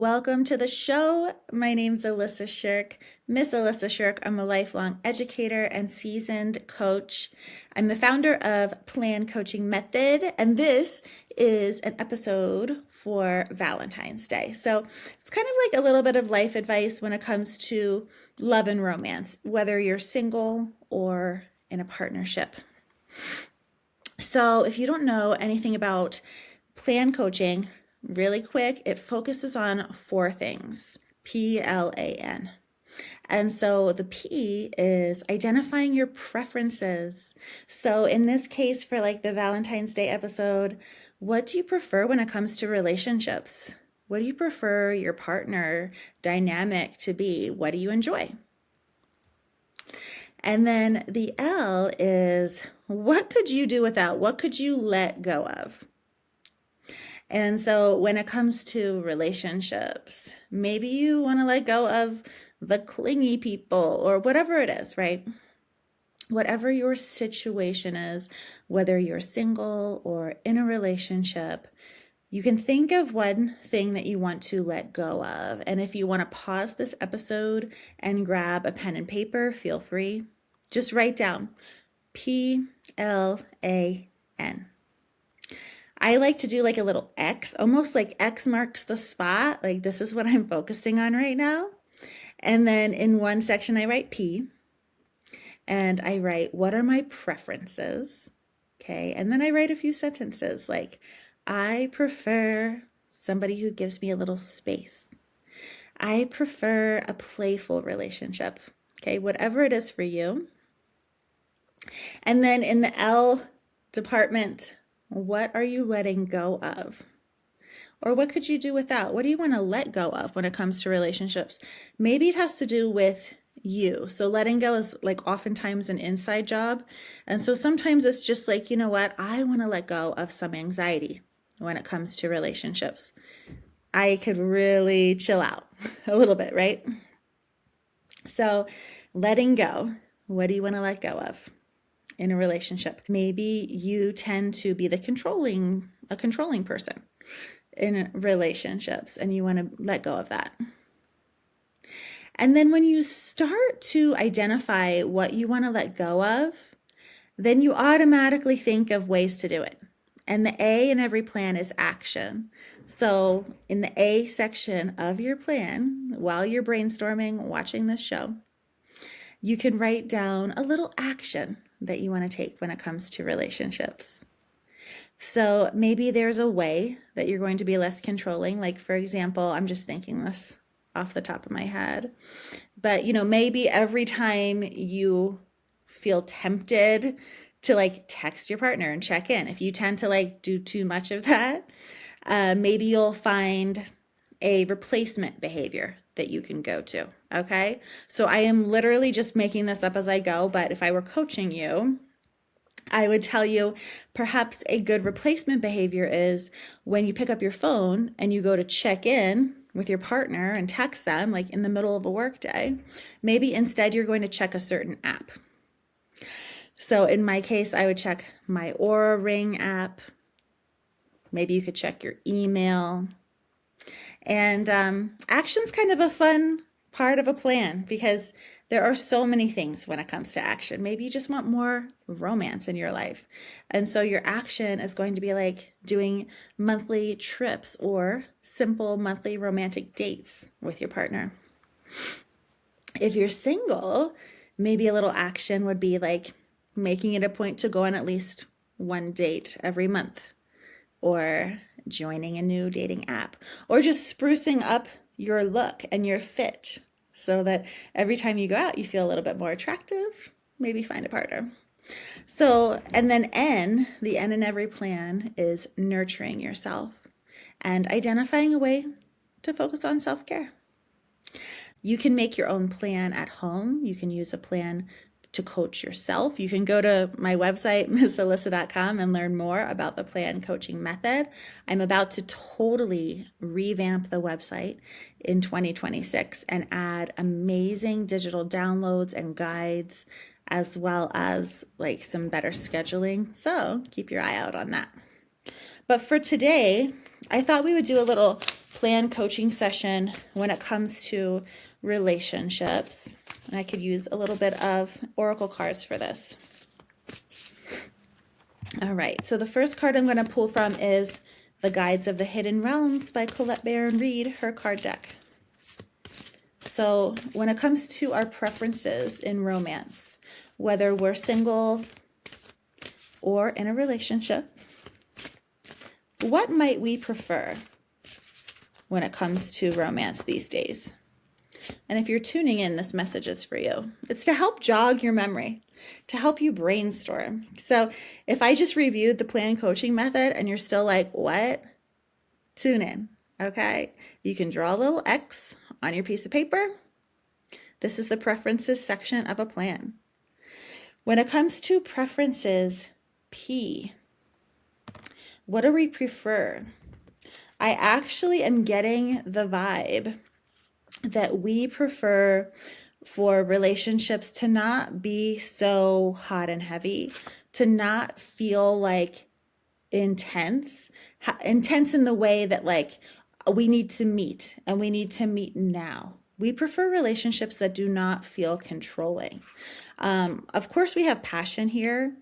Welcome to the show. My name's Alissa Shirk, Miss Alissa Shirk. I'm a lifelong educator and seasoned coach. I'm the founder of Plan Coaching Method, and this is an episode for Valentine's Day. So it's kind of like a little bit of life advice when it comes to love and romance, whether you're single or in a partnership. So if you don't know anything about plan coaching, really quick, it focuses on four things: PLAN. And so the P is identifying your preferences. So in this case, for like the Valentine's Day episode, what do you prefer when it comes to relationships? What do you prefer your partner dynamic to be? What do you enjoy? And then the L is, what could you do without? What could you let go of? And so when it comes to relationships, maybe you want to let go of the clingy people or whatever it is, right? Whatever your situation is, whether you're single or in a relationship, you can think of one thing that you want to let go of. And if you want to pause this episode and grab a pen and paper, feel free. Just write down PLAN. I like to do like a little X, almost like X marks the spot. Like this is what I'm focusing on right now. And then in one section, I write P and I write, what are my preferences? Okay. And then I write a few sentences like, I prefer somebody who gives me a little space. I prefer a playful relationship. Okay. Whatever it is for you. And then in the L department, what are you letting go of? Or what could you do without? What do you want to let go of when it comes to relationships? Maybe it has to do with you. So letting go is like oftentimes an inside job. And so sometimes it's just like, you know what? I want to let go of some anxiety when it comes to relationships. I could really chill out a little bit, right? So letting go, what do you want to let go of in a relationship? Maybe you tend to be a controlling person in relationships and you want to let go of that. And then when you start to identify what you want to let go of, then you automatically think of ways to do it. And the A in every plan is action. So in the A section of your plan, while you're brainstorming, watching this show, you can write down a little action that you want to take when it comes to relationships. So maybe there's a way that you're going to be less controlling. Like, for example, I'm just thinking this off the top of my head, but maybe every time you feel tempted to like text your partner and check in, if you tend to like do too much of that, maybe you'll find a replacement behavior that you can go to. Okay. So I am literally just making this up as I go, but if I were coaching you, I would tell you perhaps a good replacement behavior is when you pick up your phone and you go to check in with your partner and text them like in the middle of a workday, maybe instead you're going to check a certain app. So in my case, I would check my Aura Ring app. Maybe you could check your email. And action's kind of a fun part of a plan because there are so many things when it comes to action. Maybe you just want more romance in your life. And so your action is going to be like doing monthly trips or simple monthly romantic dates with your partner. If you're single, maybe a little action would be like making it a point to go on at least one date every month, or joining a new dating app, or just sprucing up your look and your fit so that every time you go out, you feel a little bit more attractive. Maybe find a partner. So, and then N, the N in every plan is nurturing yourself and identifying a way to focus on self-care. You can make your own plan at home. You can use a plan to coach yourself. You can go to my website, missalissa.com, and learn more about the plan coaching method. I'm about to totally revamp the website in 2026 and add amazing digital downloads and guides, as well as like some better scheduling. So keep your eye out on that. But for today, I thought we would do a little plan coaching session when it comes to relationships. And I could use a little bit of oracle cards for this. All right, so the first card I'm going to pull from is The Guides of the Hidden Realms by Colette Baron Reid, her card deck. So when it comes to our preferences in romance, whether we're single or in a relationship, what might we prefer when it comes to romance these days? And if you're tuning in, this message is for you. It's to help jog your memory, to help you brainstorm. So if I just reviewed the plan coaching method and you're still like, what? Tune in, okay? You can draw a little X on your piece of paper. This is the preferences section of a plan. When it comes to preferences, P, what do we prefer? I actually am getting the vibe that we prefer for relationships to not be so hot and heavy, to not feel like intense in the way that like we need to meet and we need to meet now. We prefer relationships that do not feel controlling. Of course, we have passion here,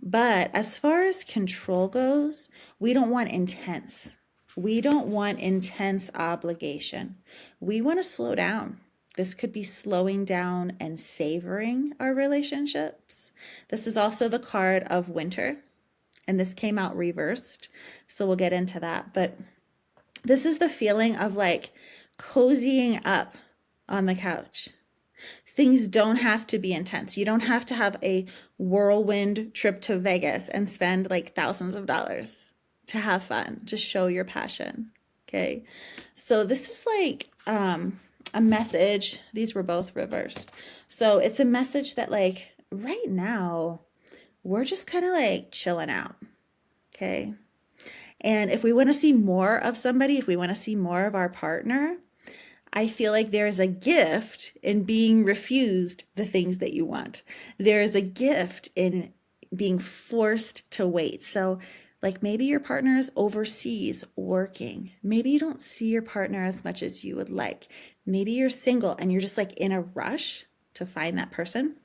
but as far as control goes, we don't want intense. We don't want intense obligation. We want to slow down. This could be slowing down and savoring our relationships. This is also the card of winter, and this came out reversed, so we'll get into that. But this is the feeling of like cozying up on the couch. Things don't have to be intense. You don't have to have a whirlwind trip to Vegas and spend like thousands of dollars to have fun, to show your passion. Okay. So this is like a message. These were both reversed. So it's a message that like right now we're just kind of like chilling out. Okay. And if we want to see more of somebody, if we want to see more of our partner, I feel like there's a gift in being refused the things that you want. There's a gift in being forced to wait. So like maybe your partner is overseas working. Maybe you don't see your partner as much as you would like. Maybe you're single and you're just like in a rush to find that person.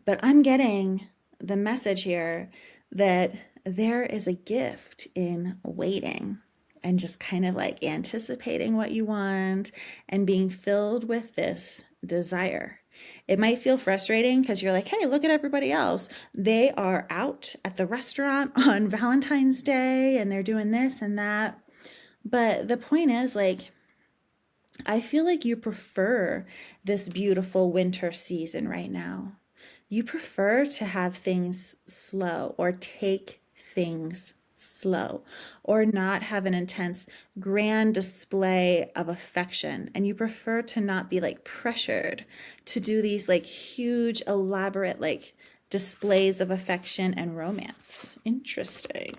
But I'm getting the message here that there is a gift in waiting and just kind of like anticipating what you want and being filled with this desire. It might feel frustrating because you're like, hey, look at everybody else. They are out at the restaurant on Valentine's Day and they're doing this and that. But the point is like, I feel like you prefer this beautiful winter season right now. You prefer to have things slow or take things slow or not have an intense grand display of affection, and you prefer to not be like pressured to do these like huge elaborate like displays of affection and romance. Interesting.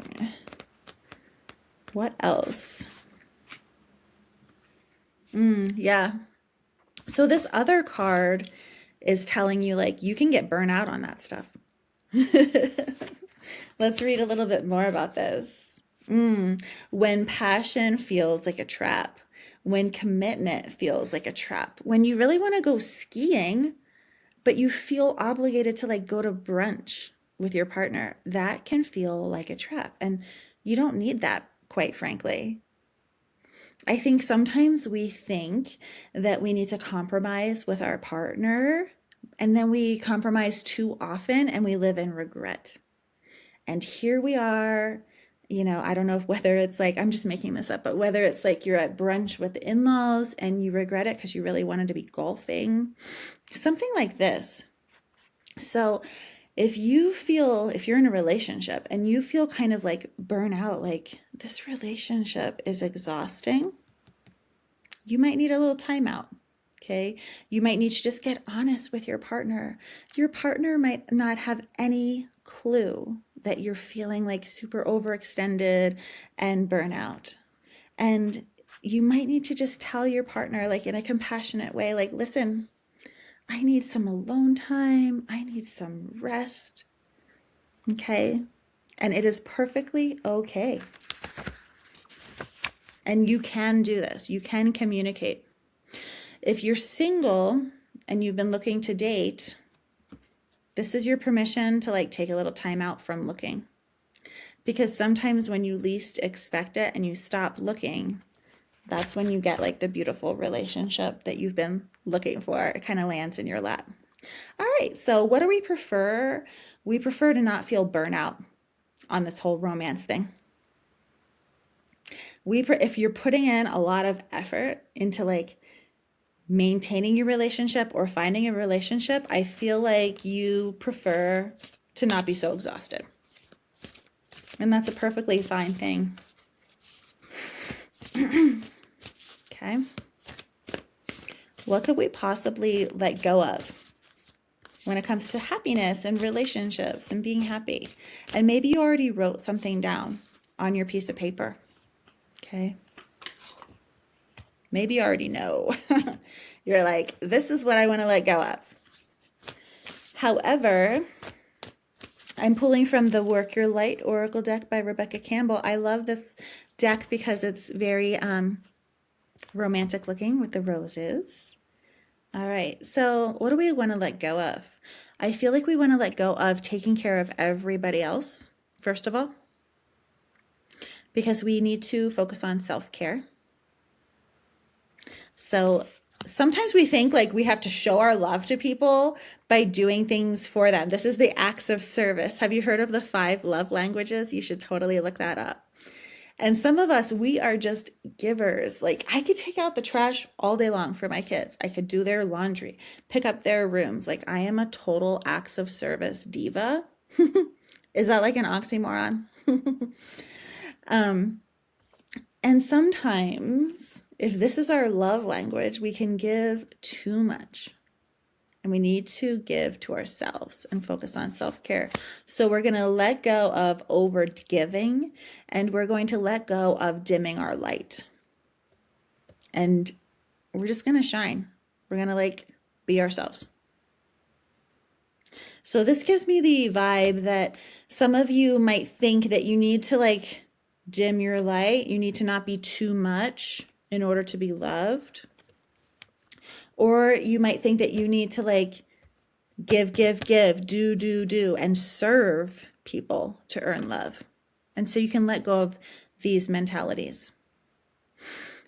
What else? Yeah. So this other card is telling you like you can get burnt out on that stuff. Let's read a little bit more about this. When passion feels like a trap, when commitment feels like a trap, when you really want to go skiing, but you feel obligated to like go to brunch with your partner, that can feel like a trap. And you don't need that, quite frankly. I think sometimes we think that we need to compromise with our partner, and then we compromise too often and we live in regret. And here we are, I don't know whether it's like, I'm just making this up, but whether it's like you're at brunch with the in-laws and you regret it because you really wanted to be golfing, something like this. So if you're in a relationship and you feel kind of like burnout, like this relationship is exhausting, you might need a little timeout. Okay. You might need to just get honest with your partner. Your partner might not have any clue that you're feeling like super overextended and burnout. And you might need to just tell your partner, like in a compassionate way, like, listen, I need some alone time. I need some rest. Okay. And it is perfectly okay. And you can do this. You can communicate. If you're single and you've been looking to date, this is your permission to like take a little time out from looking. Because sometimes when you least expect it and you stop looking, that's when you get like the beautiful relationship that you've been looking for. It kind of lands in your lap. All right, so what do we prefer? We prefer to not feel burnout on this whole romance thing. If you're putting in a lot of effort into like maintaining your relationship or finding a relationship, I feel like you prefer to not be so exhausted. And that's a perfectly fine thing. Okay. What could we possibly let go of when it comes to happiness and relationships and being happy? And maybe you already wrote something down on your piece of paper. Okay. Maybe you already know. You're like, this is what I want to let go of. However, I'm pulling from the Work Your Light Oracle deck by Rebecca Campbell. I love this deck because it's very romantic looking with the roses. All right, so what do we want to let go of? I feel like we want to let go of taking care of everybody else, first of all, because we need to focus on self-care. So sometimes we think like we have to show our love to people by doing things for them. This is the acts of service. Have you heard of the 5 love languages? You should totally look that up. And some of us, we are just givers. Like I could take out the trash all day long for my kids. I could do their laundry, pick up their rooms. Like I am a total acts of service diva. Is that like an oxymoron? And sometimes if this is our love language, we can give too much. And we need to give to ourselves and focus on self-care. So we're going to let go of over giving, and we're going to let go of dimming our light. And we're just going to shine. We're going to like be ourselves. So this gives me the vibe that some of you might think that you need to like dim your light. You need to not be too much in order to be loved. Or you might think that you need to like give, do, and serve people to earn love. And so you can let go of these mentalities.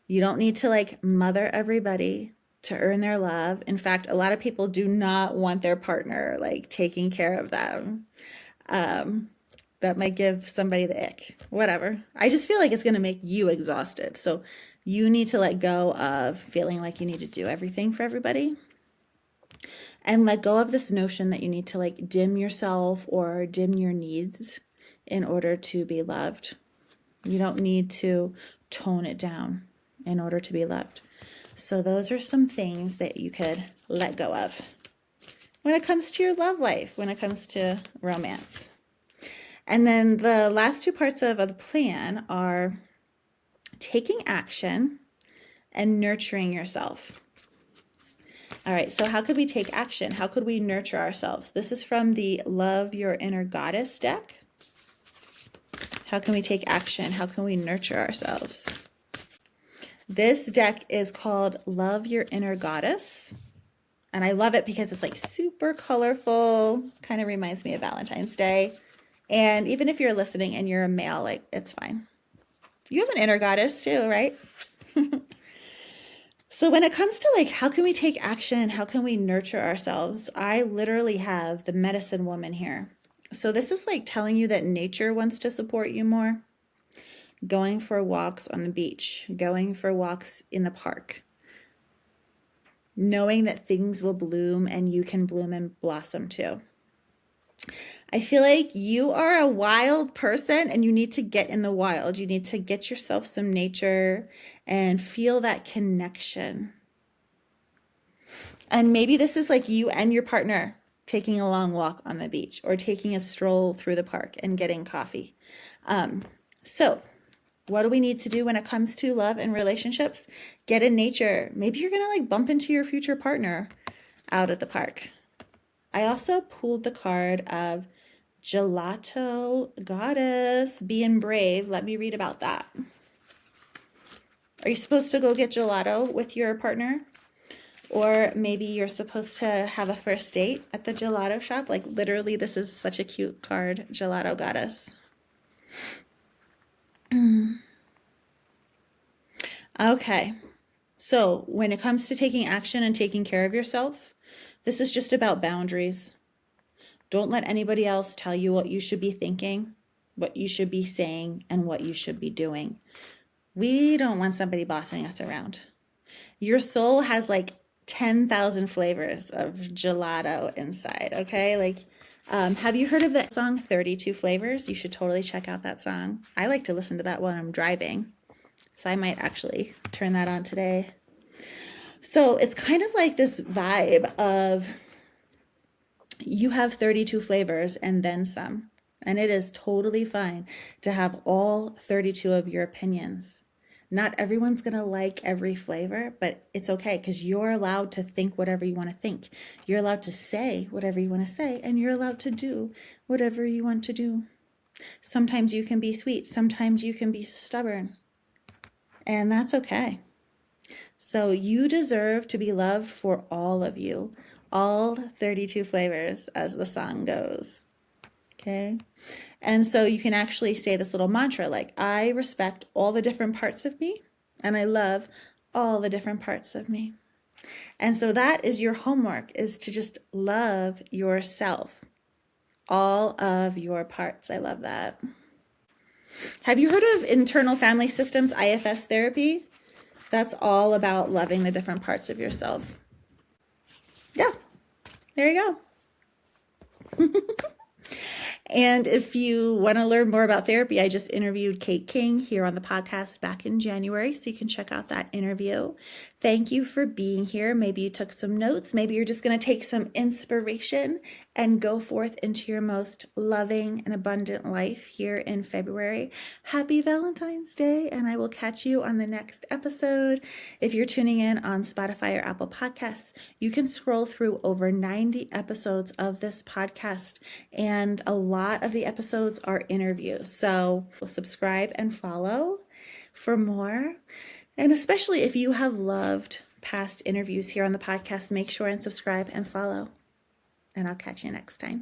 You don't need to like mother everybody to earn their love. In fact, a lot of people do not want their partner like taking care of them. That might give somebody the ick, whatever. I just feel like it's going to make you exhausted. So you need to let go of feeling like you need to do everything for everybody. And let go of this notion that you need to like dim yourself or dim your needs in order to be loved. You don't need to tone it down in order to be loved. So those are some things that you could let go of when it comes to your love life, when it comes to romance. And then the last 2 parts of the plan are taking action and nurturing yourself. All right, so how could we take action? How could we nurture ourselves? This is from the Love Your Inner Goddess deck. How can we take action? How can we nurture ourselves? This deck is called Love Your Inner Goddess. And I love it because it's like super colorful, kind of reminds me of Valentine's Day. And even if you're listening and you're a male, like it's fine. You have an inner goddess too, right? So when it comes to like, how can we take action? How can we nurture ourselves? I literally have the medicine woman here. So this is like telling you that nature wants to support you more. Going for walks on the beach, going for walks in the park. Knowing that things will bloom and you can bloom and blossom too. I feel like you are a wild person and you need to get in the wild. You need to get yourself some nature and feel that connection. And maybe this is like you and your partner taking a long walk on the beach or taking a stroll through the park and getting coffee. So what do we need to do when it comes to love and relationships? Get in nature. Maybe you're going to like bump into your future partner out at the park. I also pulled the card of Gelato Goddess, being brave. Let me read about that. Are you supposed to go get gelato with your partner? Or maybe you're supposed to have a first date at the gelato shop. Like literally, this is such a cute card Gelato got us. Okay, so when it comes to taking action and taking care of yourself, this is just about boundaries. Don't let anybody else tell you what you should be thinking, what you should be saying, and what you should be doing. We don't want somebody bossing us around. Your soul has like 10,000 flavors of gelato inside, okay? Like, have you heard of that song 32 Flavors? You should totally check out that song. I like to listen to that when I'm driving, so I might actually turn that on today. So it's kind of like this vibe of you have 32 flavors and then some. And it is totally fine to have all 32 of your opinions. Not everyone's going to like every flavor, but it's okay because you're allowed to think whatever you want to think. You're allowed to say whatever you want to say, and you're allowed to do whatever you want to do. Sometimes you can be sweet, sometimes you can be stubborn, and that's okay. So you deserve to be loved for all of you, all 32 flavors, as the song goes. Okay? And so you can actually say this little mantra like, I respect all the different parts of me, and I love all the different parts of me. And so that is your homework, is to just love yourself, all of your parts. I love that. Have you heard of internal family systems, IFS therapy? That's all about loving the different parts of yourself. Yeah, there you go. And if you want to learn more about therapy, I just interviewed Kate King here on the podcast back in January, so you can check out that interview. Thank you for being here. Maybe you took some notes. Maybe you're just going to take some inspiration and go forth into your most loving and abundant life here in February. Happy Valentine's Day, and I will catch you on the next episode. If you're tuning in on Spotify or Apple Podcasts, you can scroll through over 90 episodes of this podcast, and a lot of the episodes are interviews. So subscribe and follow for more. And especially if you have loved past interviews here on the podcast, make sure and subscribe and follow. And I'll catch you next time.